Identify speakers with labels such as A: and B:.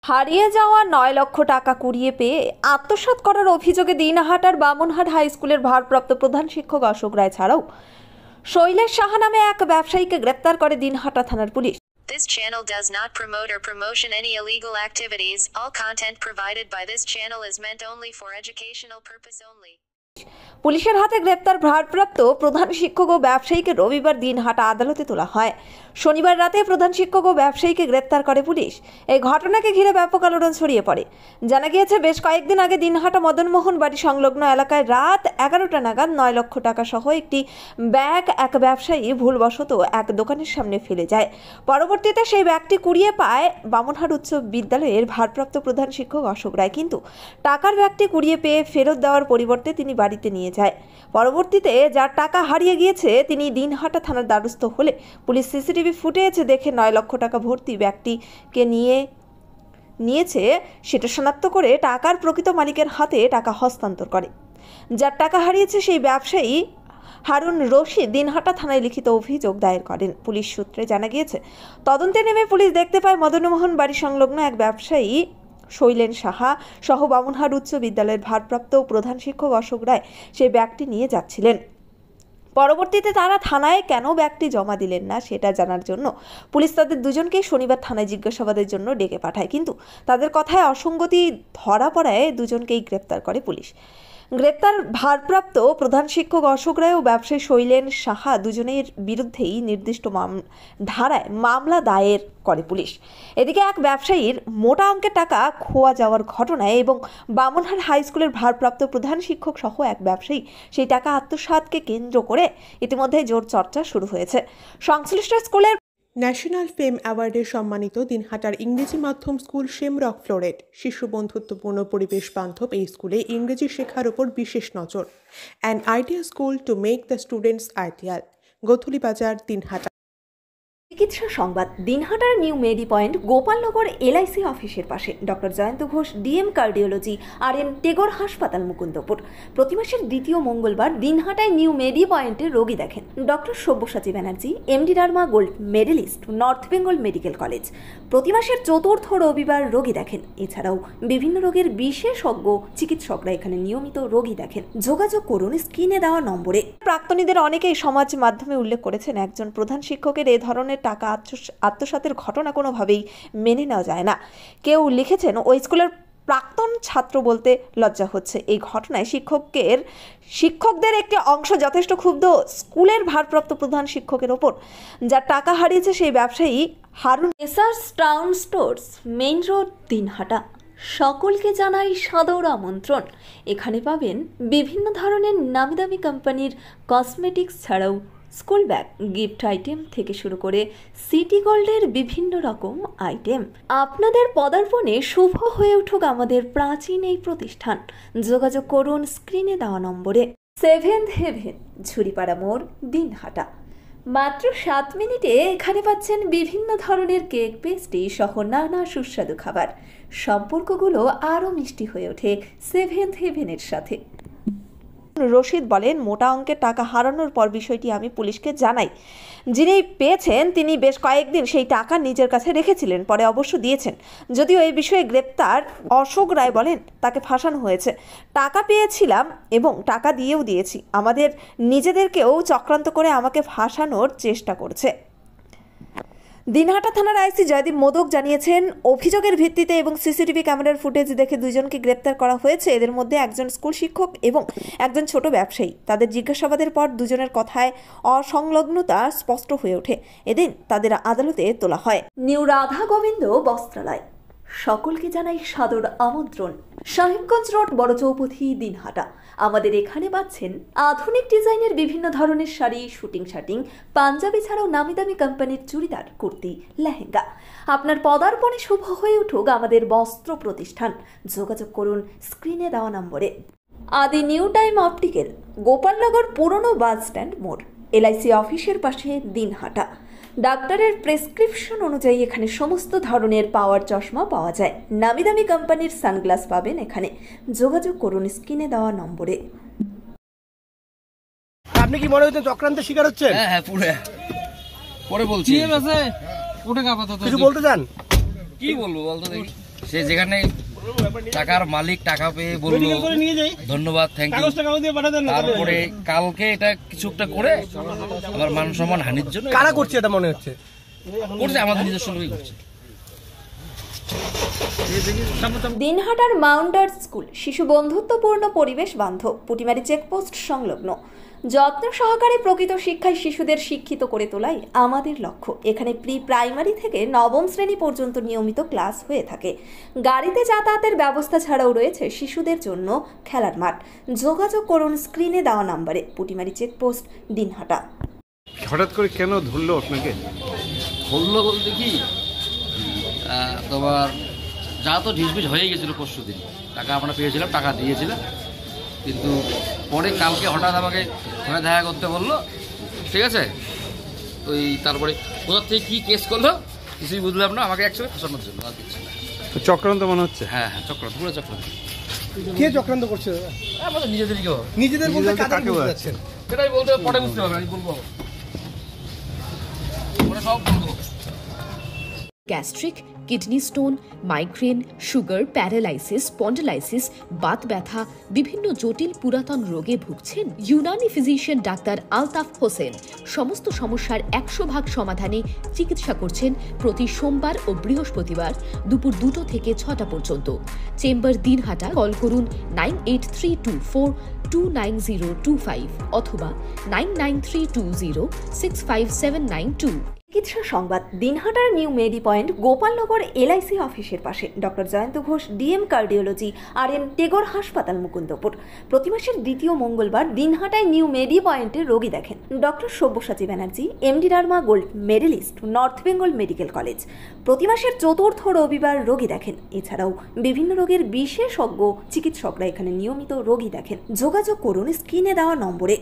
A: হারিয়ে যাওয়া ৯ লক্ষ টাকা কুড়িয়ে পেয়ে আত্মসাৎ করার অভিযোগে দিনহাটার বামুনহাট হাই স্কুলের ভারপ্রাপ্ত প্রধান শিক্ষক অশোক রায় ছাড়াও শৈলেশ সাহা নামে এক ব্যবসায়ীকে গ্রেপ্তার করে দিনহাটা থানার police.
B: This channel does not promote or promotion any illegal activities. All content provided by this channel is meant only for educational purpose only.
A: পুলিশের হাতে গ্রেপ্তার ভারপ্রাপ্ত প্রধান শিক্ষক ও ব্যবসায়ীকে রবিবার দিনহাটা আদালতে তোলা হয়। শনিবার রাতে প্রধান শিক্ষক ও ব্যবসায়ীকে গ্রেপ্তার করে পুলিশ। এই ঘটনাকে ঘিরে ব্যাপক আলোড়ন ছড়িয়ে পড়ে। জানা গিয়েছে, বেশ কয়েকদিন আগে দিনহাটা মদনমোহন বাড়ি সংলগ্ন এলাকায় রাত 11টা নাগাদ ৯ লক্ষ টাকা সহ একটি ব্যাগ এক ব্যবসায়ী ভুলবশত এক দোকানের সামনে ফেলে যায়। পরবর্তীতে সেই ব্যাগটি কুড়িয়ে পায় বামুনহাট উচ্চ বিদ্যালয়ের ভারপ্রাপ্ত প্রধান শিক্ষক অশোক রায়, কিন্তু টাকার ব্যাগটি কুড়িয়ে পেয়ে ফেরত দেওয়ার পরিবর্তে তিনি বাড়িতে নিয়ে যায়। পরবর্তীতে যার টাকা হারিয়ে গিয়েছে তিনি দিনহাটা থানার দ্বারস্থ হলে পুলিশ সিসিটিভি ফুটেজ দেখে ৯ লক্ষ টাকা ভর্তি ব্যাগটিকে নিয়েছে সেটা শনাক্ত করে টাকার প্রকৃত মালিকের হাতে টাকা হস্তান্তর করে। যার টাকা হারিয়েছে সেই ব্যবসায়ী হারুন রশিদ দিনহাটা থানায় লিখিত অভিযোগ দায়ের করেন। পুলিশ সূত্রে জানা গিয়েছে, তদন্তে নেমে পুলিশ দেখতে পায় মদনমোহন বাড়ি সংলগ্ন এক ব্যবসায়ী শৈলেশ সাহা সহ বামুনহাট উচ্চ বিদ্যালয়ের ভারপ্রাপ্ত প্রধান শিক্ষক অশোক রায় সেই ব্যাগটি নিয়ে যাচ্ছিলেন। পরবর্তীতে তারা থানায় কেন ব্যাগটি জমা দিলেন না সেটা জানার জন্য পুলিশ তাদের দুজনকেই শনিবার থানায় জিজ্ঞাসাবাদের জন্য ডেকে পাঠায়, কিন্তু তাদের কথায় অসঙ্গতি ধরা পড়ায় দুজনকেই গ্রেপ্তার করে পুলিশ। গ্রেপ্তার ভারপ্রাপ্ত প্রধান শিক্ষক অশোক রায় ও ব্যবসায়ী শৈলেশ সাহা দুজনের বিরুদ্ধেই নির্দিষ্ট ধারায় মামলা দায়ের করে পুলিশ। এদিকে এক ব্যবসায়ীর মোটা অঙ্কের টাকা খোয়া যাওয়ার ঘটনায় এবং বামুনহাট হাই স্কুলের ভারপ্রাপ্ত প্রধান শিক্ষক সহ এক ব্যবসায়ী সেই টাকা আত্মসাৎকে কেন্দ্র করে ইতিমধ্যে জোর চর্চা শুরু হয়েছে। সংশ্লিষ্ট স্কুলের
C: ন্যাশনাল ফেম অ্যাওয়ার্ডে সম্মানিত দিনহাটার ইংরেজি মাধ্যম স্কুল শেমরক ফ্লোরেট শিশু বন্ধুত্বপূর্ণ পরিবেশ বান্ধব এই স্কুলে ইংরেজি শেখার উপর বিশেষ নজর। An idea school to make the students ideal. Gathulibazar, Dinhata.
A: চিকিৎসা সংবাদ। দিনহাটার new medi point Gopalnagar LIC অফিসের পাশে doctor Jayanta Ghosh DM cardiology RN Tagore হাসপাতাল মুকুন্দপুর প্রতি মাসের দ্বিতীয় মঙ্গলবার দিনহাটায় নিউ মেডি পয়েন্টে রোগী দেখেন doctor Sabyasachi Banerjee MD derma gold medallist, north Bengal medical college. প্রতি মাসের চতুর্থ রবিবার রোগী দেখেন। এছাড়াও বিভিন্ন রোগের বিশেষজ্ঞ চিকিৎসকরা এখানে নিয়মিত রোগী দেখেন। যোগাযোগ করুন স্ক্রিনে দেওয়া নম্বরে। প্রাক্তনীদের অনেকেই সমাজ মাধ্যমে উল্লেখ করেছেন, একজন প্রধান শিক্ষকের এ ধরনের টাকা আত্মসাতের ঘটনা কোনোভাবেই মেনে নেওয়া যায় না। কেউ লিখেছেন, ওই স্কুলের প্রাক্তন ছাত্র বলতে লজ্জা হচ্ছে। এই ঘটনায় শিক্ষকদের একটি অংশ যথেষ্ট ক্ষুব্ধ স্কুলের ভারপ্রাপ্ত প্রধান শিক্ষকের ওপর। যার টাকা হারিয়েছে সেই ব্যবসায়ী হারুন। এসার্স town stores, main road, Dinhata. সকলকে জানাই সাদর আমন্ত্রণ। এখানে পাবেন বিভিন্ন ধরনের নামিদামি কোম্পানির কসমেটিক্স ছাড়াও স্কুল ব্যাগ, গিফট আইটেম থেকে শুরু করে সিটি গোল্ডের বিভিন্ন রকম আইটেম। আপনাদের পদার্পণে শুভ হয়ে উঠুক আমাদের প্রাচীন এই প্রতিষ্ঠান। যোগাযোগ করুন স্ক্রিনে দেওয়া নম্বরে। সেভেন্থ হেভেন, ঝুড়িপাড়া মোড়, দিনহাটা। মাত্র 7 মিনিটে এখানে পাচ্ছেন বিভিন্ন ধরনের কেক, পেস্ট্রি সহ নানা সুস্বাদু খাবার। সম্পর্কগুলো আরও মিষ্টি হয়ে ওঠে সেভেন্থ হেভেনের সাথে। রশিদ বলেন, মোটা অঙ্কের টাকা হারানোর পর বিষয়টি আমি পুলিশকে জানাই। যিনি পেয়েছেন তিনি বেশ কয়েকদিন সেই টাকা নিজের কাছে রেখেছিলেন, পরে অবশ্য দিয়েছেন। যদিও এই বিষয়ে গ্রেপ্তার অশোক রায় বলেন, তাকে ফাঁসানো হয়েছে। টাকা পেয়েছিলাম এবং টাকা দিয়েও দিয়েছি। আমাদের নিজেদেরকেও চক্রান্ত করে আমাকে ফাঁসানোর চেষ্টা করছে। দিনহাটা থানার আইসি জয়দীপ মোদক জানিয়েছেন, অভিযোগের ভিত্তিতে এবং সিসিটিভি ক্যামেরার ফুটেজ দেখে দুজনকে গ্রেপ্তার করা হয়েছে। এদের মধ্যে একজন স্কুল শিক্ষক এবং একজন ছোট ব্যবসায়ী। তাদের জিজ্ঞাসাবাদের পর দুজনের কথায় অসংলগ্নতা স্পষ্ট হয়ে ওঠে। এদিন তাদের আদালতে তোলা হয়। নিউ রাধা গোবিন্দ বস্ত্রালয়, সকলকে জানাই সাদর আমন্ত্রণ। সাহেবগঞ্জ রোড, বড় চৌপথি, দিনহাটা। আমাদের এখানে পাচ্ছেন আধুনিক ডিজাইনের বিভিন্ন ধরনের শাড়ি, শুটিং শার্টিং, পাঞ্জাবি ছাড়াও নামি দামি কোম্পানির চুড়িদার, কুর্তি, লেহেঙ্গা। আপনার পদার্পণে শুভ হয়ে উঠুক আমাদের বস্ত্র প্রতিষ্ঠান। যোগাযোগ করুন স্ক্রিনে দেওয়া নম্বরে। আদি নিউ টাইম অপটিক্যাল, গোপালনগর পুরনো বাস স্ট্যান্ড মোড়, এলআইসি অফিসের পাশে, দিনহাটা। ডাক্তারের প্রেসক্রিপশন অনুযায়ী এখানে সমস্ত ধরনের পাওয়ার চশমা পাওয়া যায়। নামি দামি কোম্পানির সানগ্লাস পাবেন এখানে। যোগাযোগ করুন স্ক্রিনে দেওয়া নম্বরে।
D: আপনি কি মনে হচ্ছে চক্রান্তের শিকার হচ্ছেন?
E: হ্যাঁ পরে বলছি।
D: কিছু বলতে চান?
E: কি বলবো বলতো দেখি। সে যেখানে টাকার মালিক টাকা পেয়ে বললো ধন্যবাদ, থ্যাংক ইউ। তারপরে কালকে এটা কিছু একটা করে আমার মান সম্মান হানির জন্য
D: কারা করছে এটা মনে হচ্ছে?
E: করছে, আমাদের নিজস্ব লোকই করছে।
A: দিনহাটার মাউন্টার স্কুল শিশু বন্ধুত্বপূর্ণ পরিবেশ বান্ধব, পুটিমারি চেকপোস্ট সংলগ্ন। যত্ন সহকারে প্রকৃত শিক্ষায় শিশুদের শিক্ষিত করে তোলাই আমাদের লক্ষ্য। এখানে প্রি প্রাইমারি থেকে নবম শ্রেণী পর্যন্ত নিয়মিত ক্লাস হয়ে থাকে। গাড়িতে যাতায়াতের ব্যবস্থা ছাড়াও রয়েছে শিশুদের জন্য খেলার মাঠ। যোগাযোগ করুন স্ক্রিনে দেওয়া নম্বরে। পুটিমারি চেকপোস্ট, দিনহাটা।
F: হঠাৎ করে কেন ধরলো আপনাকে?
E: বললো বলতে কি, তোমার যা তো ঢিসবিস হয়ে গেছিলো পরশু দিন, টাকা আমরা পেয়েছিলাম, টাকা দিয়েছিলাম, কিন্তু পরে কালকে হঠাৎ আমাকে ফোনে দেখা করতে বললো, ঠিক আছে। ওই তারপরে কোথার থেকে কী কেস করলো কিছুই বুঝলাম না, আমাকে একসঙ্গে ফাঁসানোর জন্য, আর কিছু না।
F: তো চক্রান্ত মনে হচ্ছে?
E: হ্যাঁ হ্যাঁ, চক্রান্ত, পুরো চক্রান্ত।
D: কে চক্রান্ত করছে?
E: আমাদের নিজেদেরই কেউ,
D: নিজেদের বলতে কাকে বোঝাচ্ছেন?
E: সেটাই বলতে পরে বুঝতে পারবে, আমি বলবো সব বলবো।
G: Gastric, kidney stone, migraine, sugar, paralysis, spondylosis, Baat ব্যথা, বিভিন্ন জটিল পুরাতন রোগে ভুগছেন? ইউনানি ফিজিশিয়ান ডাক্তার আলতাফ হোসেন সমস্ত সমস্যার 100% সমাধানে চিকিৎসা করছেন প্রতি সোমবার ও বৃহস্পতিবার দুপুর 2টো থেকে 6টা পর্যন্ত। চেম্বার দিনহাটা। কল করুন 9832429025 অথবা 9932065792।
A: চিকিৎসা সংবাদ। দিনহাটার new medi point Gopalnagar LIC অফিসের পাশে doctor Jayanta Ghosh DM cardiology RN Tagore হাসপাতাল মুকুন্দপুর। প্রতি মাসের দ্বিতীয় মঙ্গলবার দিনহাটায় নিউ মেডি পয়েন্টে রোগী দেখেন doctor Sabyasachi Banerjee, MD derma gold medallist, north Bengal medical college. প্রতি মাসের চতুর্থ রবিবার রোগী দেখেন। এছাড়াও বিভিন্ন রোগের বিশেষজ্ঞ চিকিৎসকরা এখানে নিয়মিত রোগী দেখেন। যোগাযোগ করুন স্ক্রিনে দেওয়া নম্বরে।